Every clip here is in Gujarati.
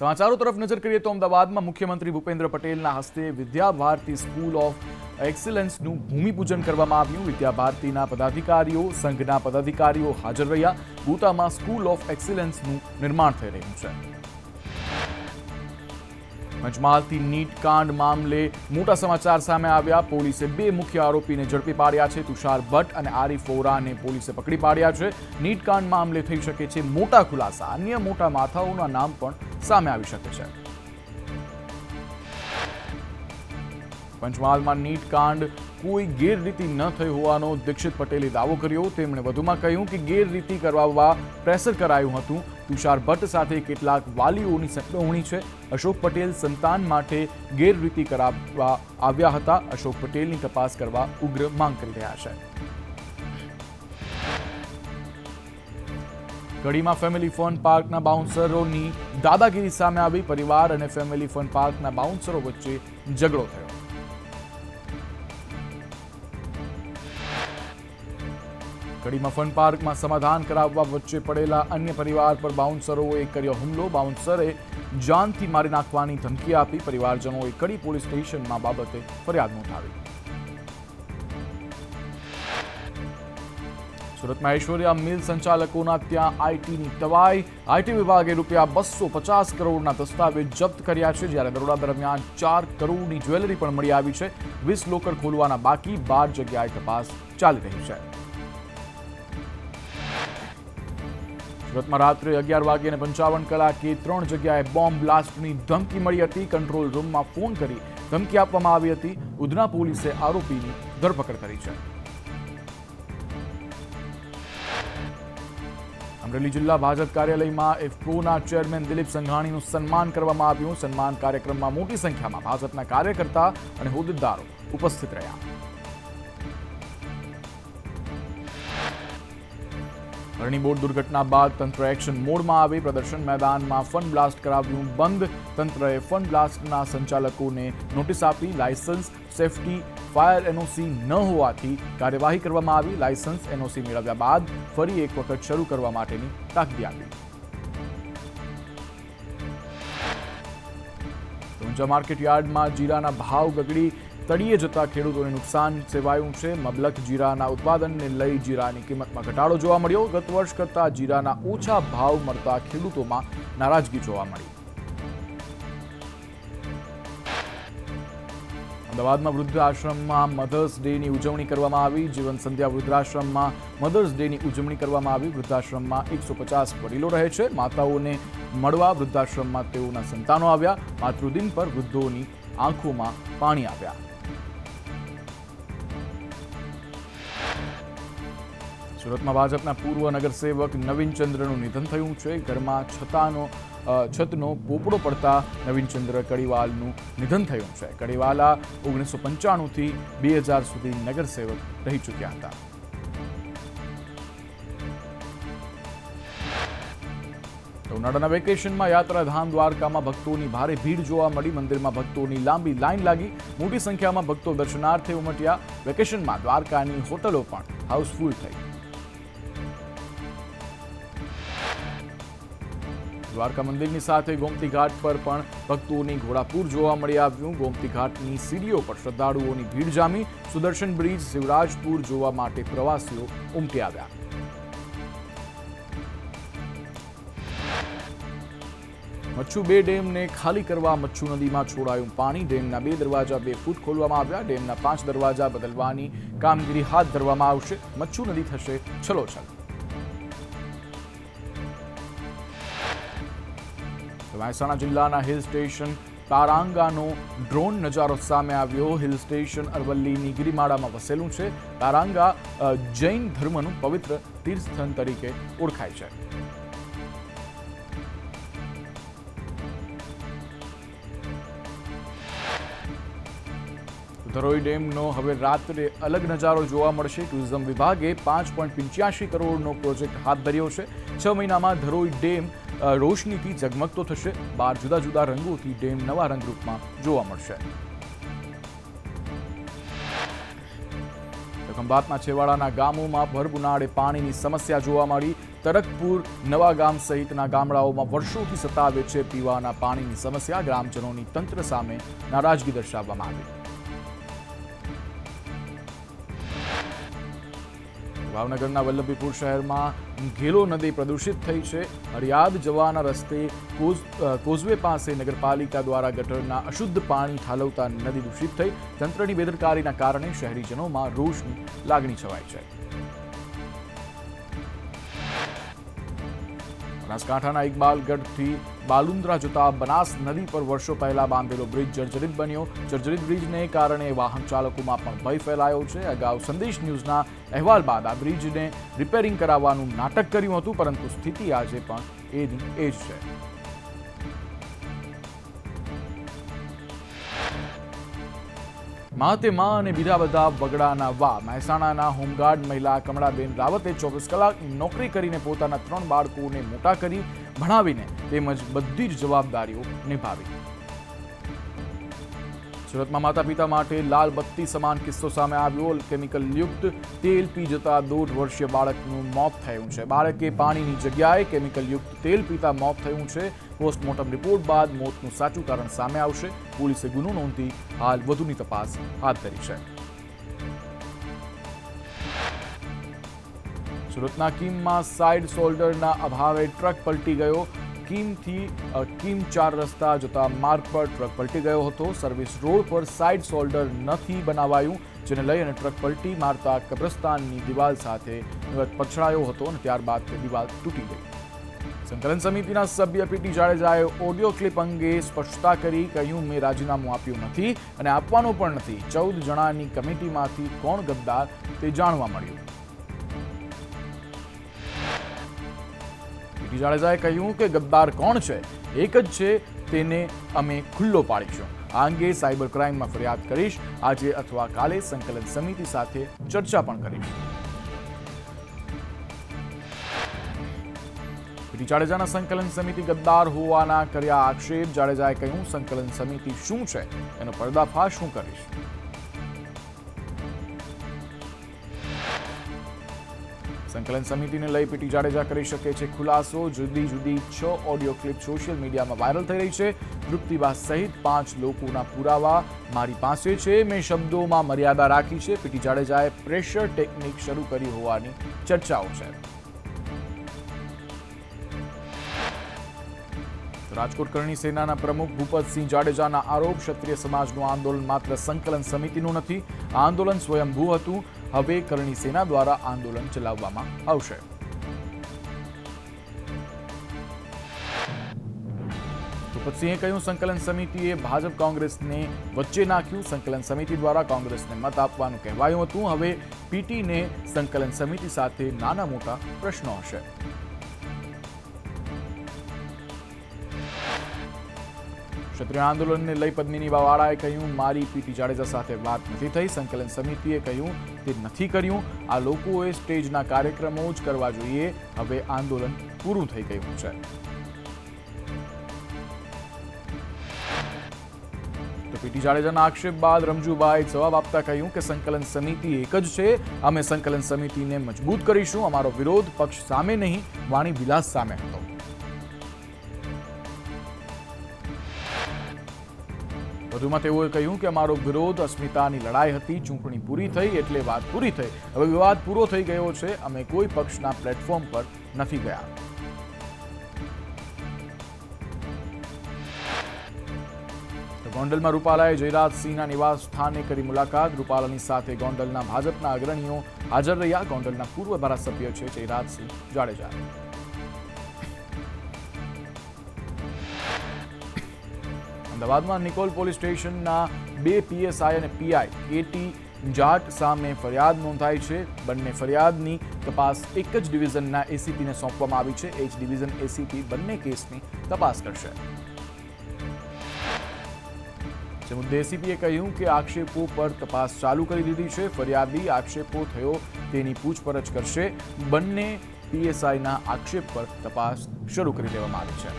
સમાચારો તરફ નજર કરીએ તો અમદાવાદમાં મુખ્યમંત્રી ભૂપેન્દ્ર પટેલના હસ્તે વિદ્યા ભારતી સ્કૂલ ઓફ એક્સલન્સનું ભૂમિપૂજન કરવામાં આવ્યું। વિદ્યા ભારતીના પદાધિકારીઓ સંઘના પદાધિકારીઓ હાજર રહ્યા। ગોતામાં સ્કૂલ ઓફ એક્સલન્સનું નિર્માણ થઈ રહ્યું છે। પંચમહાલથી નીટ કાંડ મામલે મોટા સમાચાર સામે આવ્યા। પોલીસે બે મુખ્ય આરોપીને ઝડપી પાડ્યા છે। તુષાર ભટ્ટ અને આરિફ વોરાને પોલીસે પકડી પાડ્યા છે। નીટ કાંડ મામલે થઈ શકે છે મોટા ખુલાસા। અન્ય મોટા માથાઓના નામ પણ સામે આવી શકે છે। પંચમહાલમાં નીટ કાંડ કોઈ ગેરરીતિ ન થઈ હોવાનો દીક્ષિત પટેલે દાવો કર્યો। તેમણે વધુમાં કહ્યું કે ગેરરીતિ કરાવવા પ્રેશર કરાયું હતું। તુષાર ભટ્ટ સાથે કેટલાક વાલીઓની સંડોવણી છે। અશોક પટેલ સંતાન માટે ગેરરીતિ કરાવવા આવ્યા હતા। અશોક પટેલની તપાસ કરવા ઉગ્ર માંગ કરી રહ્યા છે। કડીમાં ફેમિલી ફન પાર્કના બાઉન્સરોની દાદાગીરી સામે આવી। પરિવાર અને ફેમિલી ફન પાર્કના બાઉન્સરો વચ્ચે ઝઘડો થયો। કડીમાં ફન પાર્કમાં સમાધાન કરાવવા વચ્ચે પડેલા અન્ય પરિવાર પર બાઉન્સરોએ કર્યો હુમલો। બાઉન્સરે જાનથી મારી નાખવાની ધમકી આપી। પરિવારજનોએ કડી પોલીસ સ્ટેશનમાં બાબતે ફરિયાદ નોંધાવી। સુરતમાં ઐશ્વર્યા મિલ સંચાલકોના ત્યાં આઈટીની તવાઈ। આઈટી વિભાગે ₹250 કરોડના દસ્તાવેજ જપ્ત કર્યા છે। જ્યારે દરોડા દરમિયાન 4 કરોડની જ્વેલરી પણ મળી આવી છે। 20 લોકર ખોલવાના બાકી 12 જગ્યાએ તપાસ ચાલી રહી છે। સુરતમાં રાત્રે 11:55 3 જગ્યાએ બોમ્બ બ્લાસ્ટની ધમકી મળી હતી। કંટ્રોલ રૂમમાં ફોન કરી ધમકી આપવામાં આવી હતી। ઉધના પોલીસે આરોપીની ધરપકડ કરી છે। અમરેલી જિલ્લા ભાજપ કાર્યાલયમાં ઇફકોના ચેરમેન દિલીપ સંઘાણીનું સન્માન કરવામાં આવ્યું। સન્માન કાર્યક્રમમાં મોટી સંખ્યામાં ભાજપના કાર્યકર્તા અને હોદ્દેદારો ઉપસ્થિત રહ્યા। અરણી બોટ દુર્ઘટના બાદ તંત્ર એક્શન મોડમાં આવી। પ્રદર્શન મેદાનમાં ફન બ્લાસ્ટ કરાવ્યું બંધ। તંત્રએ ફન બ્લાસ્ટના સંચાલકોને નોટિસ આપી। લાયસન્સ સેફટી ફાયર એનઓસી ન હોવાથી કાર્યવાહી કરવામાં આવી। લાયસન્સ એનઓસી મેળવ્યા બાદ ફરી એક વખત શરૂ કરવા માટેની તાકીદ આપી। ઊંઝા માર્કેટ યાર્ડમાં જીરાના ભાવ ગગડી તળિયે જતા ખેડૂતોને નુકસાન સેવાયું છે। મબલખ જીરાના ઉત્પાદનને લઈ જીરાની કિંમતમાં ઘટાડો જોવા મળ્યો। ગત વર્ષ કરતાં જીરાના ઓછા ભાવ મળતા ખેડૂતોમાં નારાજગી જોવા મળી। અમદાવાદમાં વૃદ્ધાશ્રમમાં મધર્સ ડેની ઉજવણી કરવામાં આવી। જીવન સંધ્યા વૃદ્ધાશ્રમમાં મધર્સ ડેની ઉજવણી કરવામાં આવી। વૃદ્ધાશ્રમમાં 150 વડીલો રહે છે। માતાઓને મળવા વૃદ્ધાશ્રમમાં તેઓના સંતાનો આવ્યા। માતૃદિન પર વૃદ્ધોની આંખોમાં પાણી આવ્યા। સુરતમાં ભાજપના પૂર્વ નગરસેવક નવીનચંદ્રનું નિધન થયું છે। ઘરમાં છતનો પોપડો પડતા નવીનચંદ્ર કડીવાલનું નિધન થયું છે। કડીવાલા 1995 થી 2000 સુધી નગરસેવક રહી ચૂક્યા હતા। ઉનાળાના વેકેશનમાં યાત્રાધામ દ્વારકામાં ભક્તોની ભારે ભીડ જોવા મળી। મંદિરમાં ભક્તોની લાંબી લાઈન લાગી। મોટી સંખ્યામાં ભક્તો દર્શનાર્થે ઉમટ્યા। વેકેશનમાં દ્વારકાની હોટલો પણ હાઉસફુલ થઈ। દ્વારકા મંદિરની સાથે ગોમતી ઘાટ પર પણ ભક્તોની ઘોડાપૂર જોવા મળી આવ્યું। ગોમતી ઘાટની સીડીઓ પર શ્રદ્ધાળુઓની ભીડ જામી। સુદર્શન બ્રિજ શિવરાજપુર જોવા માટે પ્રવાસીઓ ઉમટી આવ્યા। મચ્છુ 2 ડેમને ખાલી કરવા મચ્છુ નદીમાં છોડાયું પાણી। ડેમના 2 દરવાજા 2 ફૂટ ખોલવામાં આવ્યા। ડેમના 5 દરવાજા બદલવાની કામગીરી હાથ ધરવામાં આવશે। મચ્છુ નદી થશે છલોછલ। મહેસાણા જિલ્લાના હિલ સ્ટેશન તારાંગાનો ડ્રોન નજારો સામે આવ્યો। હિલ સ્ટેશન અરવલ્લીની ગિરિમાળામાં વસેલું છે। તારાંગા જૈન ધર્મનું પવિત્ર તીર્થસ્થાન તરીકે ઓળખાય છે। ધરોઈ ડેમનો હવે રાત્રે અલગ નજારો જોવા મળશે। ટુરિઝમ વિભાગે 5.85 કરોડનો પ્રોજેક્ટ હાથ ધર્યો છે। 6 મહિનામાં ધરોઈ ડેમ રોશનીથી ઝગમગતો થશે। 12 જુદા જુદા રંગોથી ડેમ નવા રંગરૂપમાં જોવા મળશે। ખંભાતના છેવાડાના ગામોમાં ભર ઉનાળે પાણીની સમસ્યા જોવા મળી. તરકપુર, નવા ગામ સહિતના ગામડાઓમાં વર્ષોથી સતાવે છે પીવાના પાણીની સમસ્યા. ગ્રામજનોની તંત્ર સામે નારાજગી દર્શાવવામાં આવી. ભાવનગરના વલ્લભીપુર શહેરમાં ઘેલો નદી પ્રદૂષિત થઈ છે. હરિયાદ જવાના રસ્તે કોઝવે પાસે નગરપાલિકા દ્વારા ગટરના અશુદ્ધ પાણી ઠાલવતા નદી દૂષિત થઈ. તંત્રની બેદરકારીના કારણે શહેરીજનોમાં રોષની લાગણી છવાઈ છે. બનાસકાંઠાના ઇકબાલગઢથી બાલુંદ્રા જતા બનાસ નદી પર વર્ષો પહેલા બાંધેલો બ્રિજ જર્જરિત બન્યો. જર્જરિત બ્રિજને કારણે વાહન ચાલકોમાં પણ ભય ફેલાયો છે. અગાઉ સંદેશ ન્યૂઝના અહેવાલ બાદ આ બ્રિજને રિપેરિંગ કરાવવાનું નાટક કર્યું હતું, પરંતુ સ્થિતિ આજે પણ એ જ છે. મા તે મા અને બીજા બધા બગડાના વા. મહેસાણાના હોમગાર્ડ મહિલા કમળાબેન રાવતે 24 કલાક નોકરી કરીને પોતાના 3 બાળકોને મોટા કરી, ભણાવીને તેમજ બધી જ જવાબદારીઓ નિભાવી. સુરતમાં માતા પિતા માટે લાલ બત્તી સમાન કિસ્સો સામે આવ્યો. કેમિકલયુક્ત તેલ પી જતા 1.5 વર્ષીય બાળકનું મોત થયું છે. બાળકે પાણીની જગ્યાએ કેમિકલયુક્ત તેલ પીતા મોત થયું છે. પોસ્ટમોર્ટમ રિપોર્ટ બાદ મોતનું સાચું કારણ સામે આવશે. પોલીસે ગુનો નોંધી હાલ વધુની તપાસ હાથ ધરી છે. સુરતના કીમમાં સાઇડ શોલ્ડરના અભાવે ટ્રક પલટી ગયો. કીમ 4 રસ્તા જતા માર્ગ પર ટ્રક પલટી ગયો હતો. સર્વિસ રોડ પર સાઇડ શોલ્ડર નથી બનાવાયું, જેને લઈ અને ટ્રક પલટી મારતા કબ્રસ્તાનની દિવાલ સાથે પછડાયો હતો અને ત્યારબાદ તે દિવાલ તૂટી ગઈ. સંકલન સમિતિના સભ્ય પીટી જાડેજાએ ઓડિયો ક્લિપ અંગે સ્પષ્ટતા કરી. કહ્યું, મેં રાજીનામું આપ્યું નથી અને આપવાનું પણ નથી. 14 જણાની કમિટીમાંથી કોણ ગદ્દાર તે જાણવા મળ્યું. પીટી જાડેજાએ કહ્યું કે ગદ્દાર કોણ છે, એક જ છે, તેને અમે ખુલ્લો પાડીશું. આ અંગે સાયબર ક્રાઇમમાં ફરિયાદ કરીશ. આજે અથવા કાલે સંકલન સમિતિ સાથે ચર્ચા પણ કરીશ. પીટી જાડેજાના સંકલન સમિતિ ગદ્દાર હોવાના કર્યા આક્ષેપ. જાડેજાએ કહ્યું, સંકલન સમિતિ શું છે એનો પર્દાફાશ હું કરીશ. સંકલન સમિતિને લઈ પીટી જાડેજા કરી શકે છે ખુલાસો. જુદી જુદી 6 ઓડિયો ક્લિપ સોશિયલ મીડિયામાં વાયરલ થઈ રહી છે. તૃપ્તિબા સહિત 5 લોકોના પુરાવા મારી પાસે છે. મેં શબ્દોમાં મર્યાદા રાખી છે. પીટી જાડેજાએ પ્રેશર ટેકનિક શરૂ કરી હોવાની ચર્ચાઓ છે. રાજકોટ કરણી સેનાના પ્રમુખ ભૂપતસિંહ જાડેજાના આરોપ. ક્ષત્રિય સમાજનું આંદોલન માત્ર સંકલન સમિતિનું નથી. આ આંદોલન સ્વયંભૂ હતું. હવે કરણી સેના દ્વારા આંદોલન ચલાવવામાં આવશે. ભૂપતસિંહે કહ્યું, સંકલન સમિતિએ ભાજપ કોંગ્રેસને વચ્ચે નાખ્યું. સંકલન સમિતિ દ્વારા કોંગ્રેસને મત આપવાનું કહેવાયું હતું. હવે પીટીને સંકલન સમિતિ સાથે નાના મોટા પ્રશ્નો હશે. ક્ષત્રિય આંદોલનને લઈ પદ્મિની વાવાળાએ કહ્યું, મારી પીટી જાડેજા સાથે વાત નથી થઈ. સંકલન સમિતિએ કહ્યું તે નથી કર્યું. આ લોકોએ સ્ટેજના કાર્યક્રમો જ કરવા જોઈએ. હવે આંદોલન પૂરું થઈ ગયું છે. તો પીટી જાડેજાના આક્ષેપ બાદ રમજુભાઈ જવાબ આપતા કહ્યું કે સંકલન સમિતિ એક જ છે. અમે સંકલન સમિતિને મજબૂત કરીશું. અમારો વિરોધ પક્ષ સામે નહીં, વાણી વિલાસ સામે હતો. વધુમાં તેઓએ કહ્યું કે અમારો વિરોધ અસ્મિતાની લડાઈ હતી. ચૂંટણી પૂરી થઈ એટલે વાત પૂરી થઈ. હવે વિવાદ પૂરો થઈ ગયો છે. અમે કોઈ પક્ષના પ્લેટફોર્મ પર નથી ગયા. ગોંડલમાં રૂપાલાએ જયરાજસિંહના નિવાસ સ્થાને કરી મુલાકાત. રૂપાલાની સાથે ગોંડલના ભાજપના અગ્રણીઓ હાજર રહ્યા. ગોંડલના પૂર્વ ધારાસભ્ય છે જયરાજસિંહ જાડેજા. અમદાવાદમાં નિકોલ પોલીસ સ્ટેશનના 2 પીએસઆઈ અને પીઆઈ કેટી જાટ સામે ફરિયાદ નોંધાઈ છે. બંને ફરિયાદની તપાસ એક જ ડિવિઝનના એસીપીને સોંપવામાં આવી છે. એ જ ડિવિઝન એસીપી બંને કેસની તપાસ કરશે. જે મુદ્દે એસીપીએ કહ્યું કે આક્ષેપો પર તપાસ ચાલુ કરી દીધી છે. ફરિયાદી આક્ષેપો થયો તેની પૂછપરછ કરશે. બંને પીએસઆઈના આક્ષેપ પર તપાસ શરૂ કરી દેવામાં આવી છે.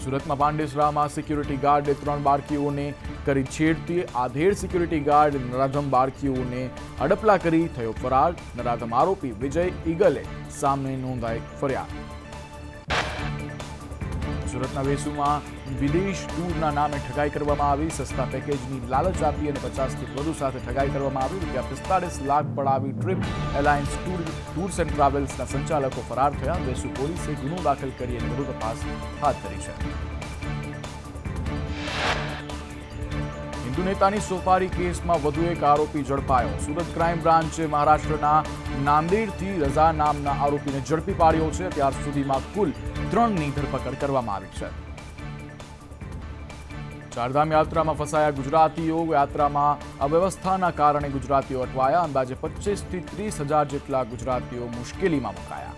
સુરતમાં પાંડેસરામાં સિક્યુરિટી ગાર્ડે 3 બાળકીઓને કરી છેડતી આધેડ સિક્યુરિટી ગાર્ડ નરાધમ બાળકીઓને અડપલા કરી થયો ફરાર. નરાધમ આરોપી વિજય ઈગલે સામે નોંધાઈ ફરિયાદ. સુરતના વેસુમાં વિદેશ ટૂરના નામે ઠગાઈ કરવામાં આવી. સસ્તા પેકેજની લાલચ આપી અને 50થી વધુ સાથે ઠગાઈ કરવામાં આવી. ₹45 લાખ પડાવી ટ્રીપ એલાયન્સ ટૂર્સ એન્ડ ટ્રાવેલ્સના સંચાલકો ફરાર થયા. વેસુ પોલીસે ગુનો દાખલ કરી અને વધુ તપાસ હાથ ધરી છે. હિન્દુ નેતાની સોપારી કેસમાં વધુ એક આરોપી ઝડપાયો. સુરત ક્રાઇમ બ્રાન્ચે મહારાષ્ટ્રના નાંદેડથી રઝા નામના આરોપીને ઝડપી પાડ્યો છે. અત્યાર સુધીમાં કુલ 3ની ધરપકડ કરવામાં આવી છે. ચારધામ યાત્રામાં ફસાયા ગુજરાતીઓ. યાત્રામાં અવ્યવસ્થાના કારણે ગુજરાતીઓ અટવાયા. અંદાજે 25થી 30 હજાર જેટલા ગુજરાતીઓ મુશ્કેલીમાં મુકાયા.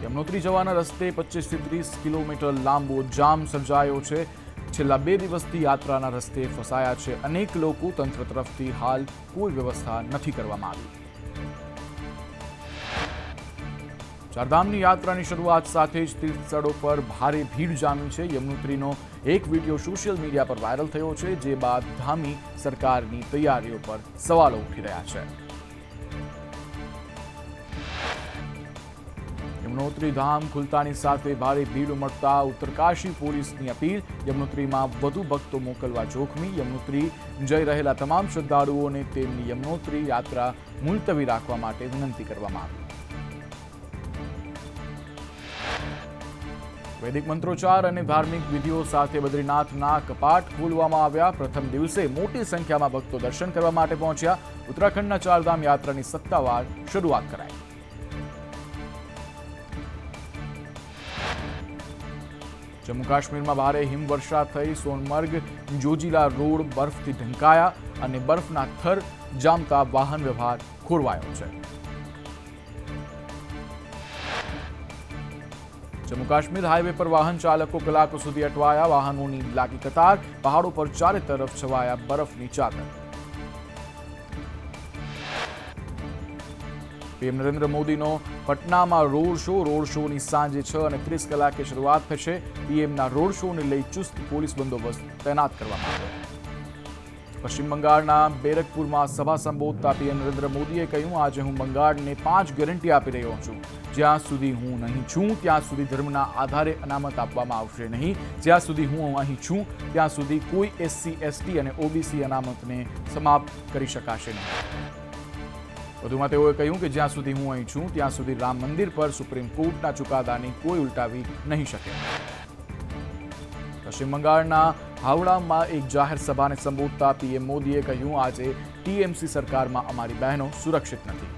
યમનોત્રી જવાના રસ્તે 25થી 30 કિલોમીટર લાંબો જામ સર્જાયો છે. છેલ્લા 2 દિવસથી યાત્રાના રસ્તે ફસાયા છે અનેક લોકો. તંત્ર તરફથી હાલ કોઈ વ્યવસ્થા નથી કરવામાં આવી. ચારધામની યાત્રાની શરૂઆત સાથે જ તીર્થસ્થળો પર ભારે ભીડ જામી છે. યમનોત્રીનો એક વિડીયો સોશિયલ મીડિયા પર વાયરલ થયો છે, જે બાદ ધામી સરકારની તૈયારીઓ પર સવાલો ઉઠી રહ્યા છે. યમનોત્રી ધામ ખુલતાની સાથે ભારે ભીડ ઉમટતા ઉત્તરકાશી પોલીસની અપીલ. યમનોત્રીમાં વધુ ભક્તો મોકલવા જોખમી. યમનોત્રી જઈ રહેલા તમામ શ્રદ્ધાળુઓને તેમની યમનોત્રી યાત્રા મુલતવી રાખવા માટે વિનંતી કરવામાં આવી. વૈદિક મંત્રોચ્ચાર અને ધાર્મિક વિધિઓ સાથે બદ્રીનાથના કપાટ ખોલવામાં આવ્યા. પ્રથમ દિવસે મોટી સંખ્યામાં ભક્તો દર્શન કરવા માટે પહોંચ્યા. ઉત્તરાખંડના ચારધામ યાત્રાની સત્તાવાર શરૂઆત કરાઈ. જમ્મુ કાશ્મીરમાં ભારે હિમવર્ષા થઈ. સોનમર્ગ જોજીલા રોડ બરફથી ઢંકાયા અને બરફના થર જામતા વાહન વ્યવહાર ખોરવાયો છે. જમ્મુ કાશ્મીર હાઈવે પર વાહન ચાલકો કલાકો સુધી અટવાયા. વાહનોની લાગી કતાર. પહાડો પર ચારે તરફ છવાયા બરફની ચાદર. પીએમ નરેન્દ્ર મોદીનો પટનામાં રોડ શો. રોડ શોની સાંજે 6:30 શરૂઆત થશે. પીએમના રોડ શોને લઈ ચુસ્ત પોલીસ બંદોબસ્ત તૈનાત કરવામાં આવ્યો. પશ્ચિમ બંગાળના બેરકપુરમાં સભા સંબોધતા પીએમ નરેન્દ્ર મોદીએ કહ્યું, આજે હું બંગાળને 5 ગેરંટી આપી રહ્યો છું. જ્યાં સુધી હું નહીં છું ત્યાં સુધી ધર્મના આધારે અનામત આપવામાં આવશે નહીં. જ્યાં સુધી હું અહીં છું ત્યાં સુધી કોઈ SC, ST અને OBC અનામતને સમાપ્ત કરી શકાશે નહીં. વધુમાં તેઓએ કહ્યું કે જ્યાં સુધી હું અહીં છું ત્યાં સુધી રામ મંદિર પર સુપ્રીમ કોર્ટના ચુકાદાને કોઈ ઉલટાવી નહીં શકે. પશ્ચિમ બંગાળના હાવડામાં એક જાહેર સભાને સંબોધતા પીએમ મોદીએ કહ્યું, આજે TMC સરકારમાં અમારી બહેનો સુરક્ષિત નથી.